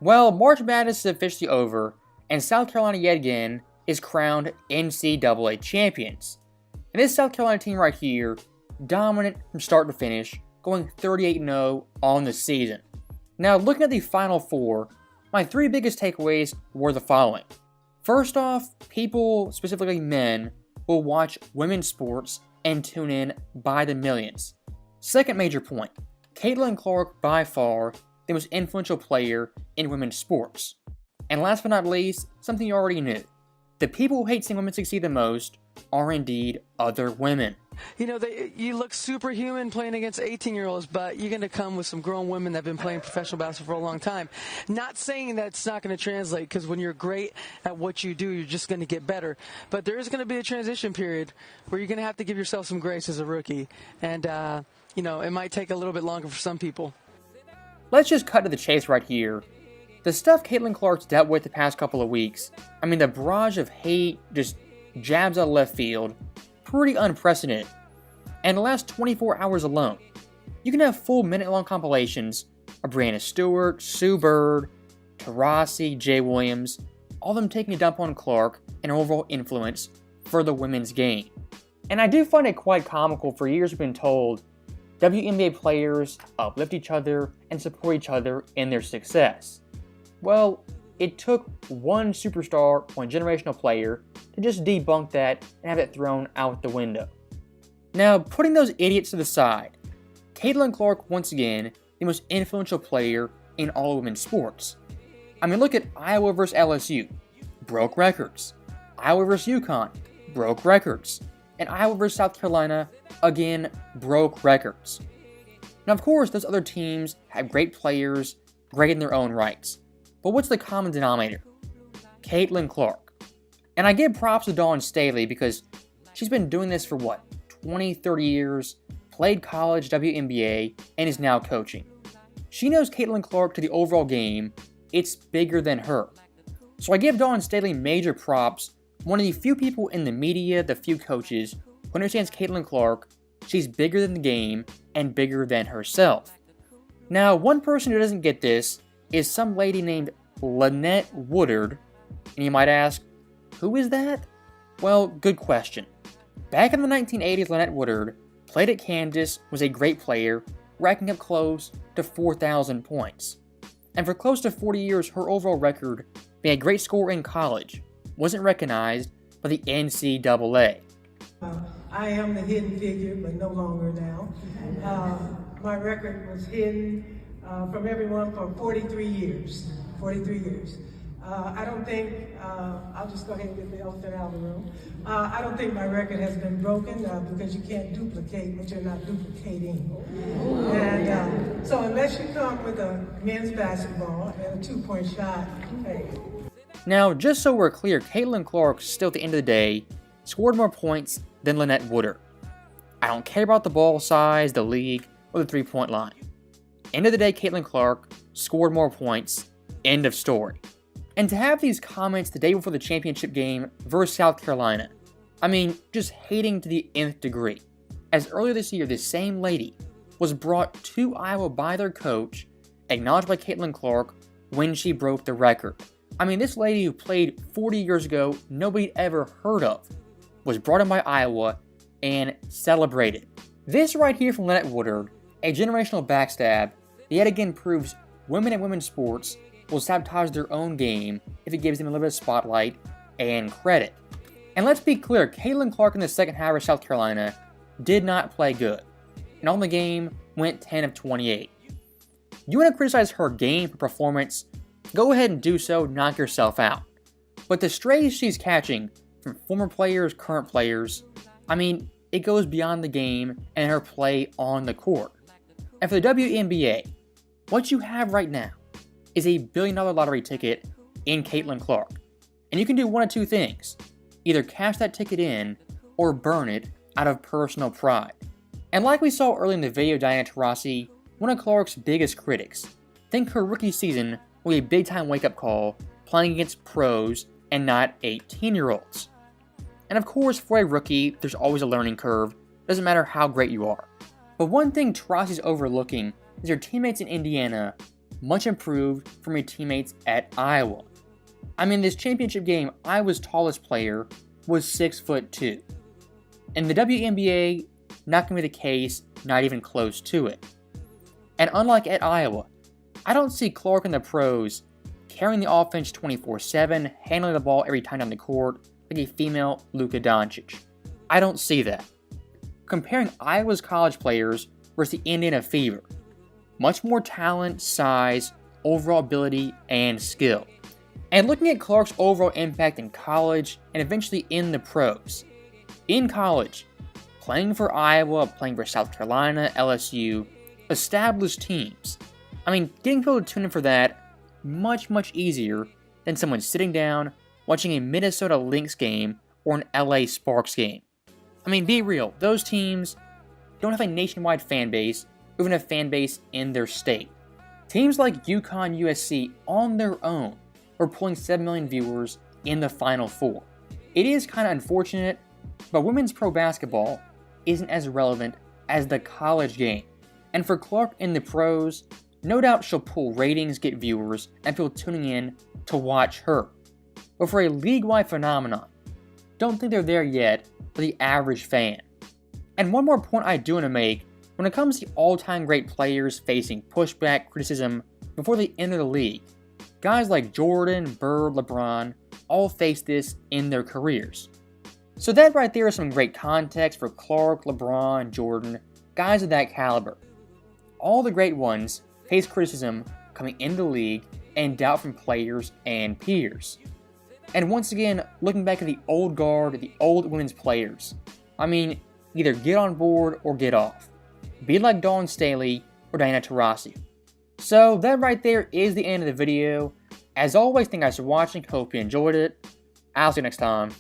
Well, March Madness is officially over, and South Carolina yet again is crowned NCAA champions. And this South Carolina team right here, dominant from start to finish, going 38-0 on the season. Now, looking at the Final Four, my three biggest takeaways were the following. First off, people, specifically men, will watch women's sports and tune in by the millions. Second major point, Caitlin Clark by far the most influential player in women's sports. And last but not least, something you already knew. The people who hate seeing women succeed the most are indeed other women. You know, you look superhuman playing against 18-year-olds, but you're going to come with some grown women that have been playing professional basketball for a long time. Not saying that it's not going to translate, because when you're great at what you do, you're just going to get better. But there is going to be a transition period where you're going to have to give yourself some grace as a rookie. And, it might take a little bit longer for some people. Let's just cut to the chase right here. The stuff Caitlin Clark's dealt with the past couple of weeks, the barrage of hate, just jabs out of left field, pretty unprecedented. And the last 24 hours alone, you can have full minute-long compilations of Brianna Stewart, Sue Bird, Taurasi, Jay Williams, all of them taking a dump on Clark and her overall influence for the women's game. And I do find it quite comical. For years we've been told WNBA players uplift each other and support each other in their success. Well, it took one superstar, one generational player, to just debunk that and have it thrown out the window. Now, putting those idiots to the side, Caitlin Clark, once again, the most influential player in all women's sports. Look at Iowa vs. LSU, broke records. Iowa vs. UConn, broke records. And Iowa vs. South Carolina, again, broke records. Now, of course, those other teams have great players, great in their own rights. But what's the common denominator? Caitlin Clark. And I give props to Dawn Staley because she's been doing this for 20, 30 years, played college WNBA, and is now coaching. She knows Caitlin Clark to the overall game, it's bigger than her. So I give Dawn Staley major props, one of the few people in the media, the few coaches, who understands Caitlin Clark, she's bigger than the game and bigger than herself. Now, one person who doesn't get this is some lady named Lynette Woodard, and you might ask, who is that? Well, good question. Back in the 1980s, Lynette Woodard played at Kansas, was a great player, racking up close to 4,000 points. And for close to 40 years, her overall record, being a great scorer in college, wasn't recognized by the NCAA. I am the hidden figure, but no longer now. My record was hidden from everyone for 43 years. 43 years. I don't think, I'll just go ahead and get the elephant out of the room. I don't think my record has been broken because you can't duplicate what you're not duplicating. And so unless you come with a men's basketball and a 2-point shot, hey. Now, just so we're clear, Caitlin Clark still at the end of the day scored more points than Lynette Woodard. I don't care about the ball size, the league, or the 3-point line. End of the day, Caitlin Clark scored more points. End of story. And to have these comments the day before the championship game versus South Carolina, just hating to the nth degree. As earlier this year, this same lady was brought to Iowa by their coach, acknowledged by Caitlin Clark when she broke the record. This lady who played 40 years ago, nobody ever heard of, was brought in by Iowa and celebrated. This right here from Lynette Woodard, a generational backstab, yet again proves women in women's sports will sabotage their own game if it gives them a little bit of spotlight and credit. And let's be clear, Caitlin Clark in the second half of South Carolina did not play good, and on the game went 10 of 28. You want to criticize her game, her performance, go ahead and do so, knock yourself out. But the strays she's catching from former players, current players, it goes beyond the game and her play on the court. And for the WNBA, what you have right now is a $1 billion lottery ticket in Caitlin Clark. And you can do one of two things. Either cash that ticket in or burn it out of personal pride. And like we saw early in the video, Diana Taurasi, one of Clark's biggest critics, think her rookie season will be a big-time wake-up call playing against pros and not 18-year-olds. And of course, for a rookie, there's always a learning curve. Doesn't matter how great you are. But one thing Taurasi's overlooking is her teammates in Indiana much improved from her teammates at Iowa. I mean, this championship game, Iowa's tallest player was 6'2". In the WNBA, not going to be the case, not even close to it. And unlike at Iowa, I don't see Clark in the pros carrying the offense 24/7, handling the ball every time down the court like a female Luka Doncic. I don't see that. Comparing Iowa's college players versus the Indiana Fever, much more talent, size, overall ability, and skill. And looking at Clark's overall impact in college and eventually in the pros. In college, playing for Iowa, playing for South Carolina, LSU, established teams. I mean, getting people to tune in for that, much easier than someone sitting down, watching a Minnesota Lynx game or an LA Sparks game. I mean, be real, those teams don't have a nationwide fan base, or even a fan base in their state. Teams like UConn, USC, on their own, are pulling 7 million viewers in the Final Four. It is kind of unfortunate, but women's pro basketball isn't as relevant as the college game. And for Clark in the pros, no doubt she'll pull ratings, get viewers, and people tuning in to watch her. But for a league-wide phenomenon, don't think they're there yet for the average fan. And one more point I do want to make, when it comes to all-time great players facing pushback, criticism before they enter the league, guys like Jordan, Bird, LeBron all face this in their careers. So that right there is some great context for Clark, LeBron, Jordan, guys of that caliber. All the great ones face criticism coming into the league and doubt from players and peers. And once again, looking back at the old guard, the old women's players, I mean, either get on board or get off. Be like Dawn Staley or Diana Taurasi. So that right there is the end of the video. As always, thank you guys for watching, hope you enjoyed it. I'll see you next time.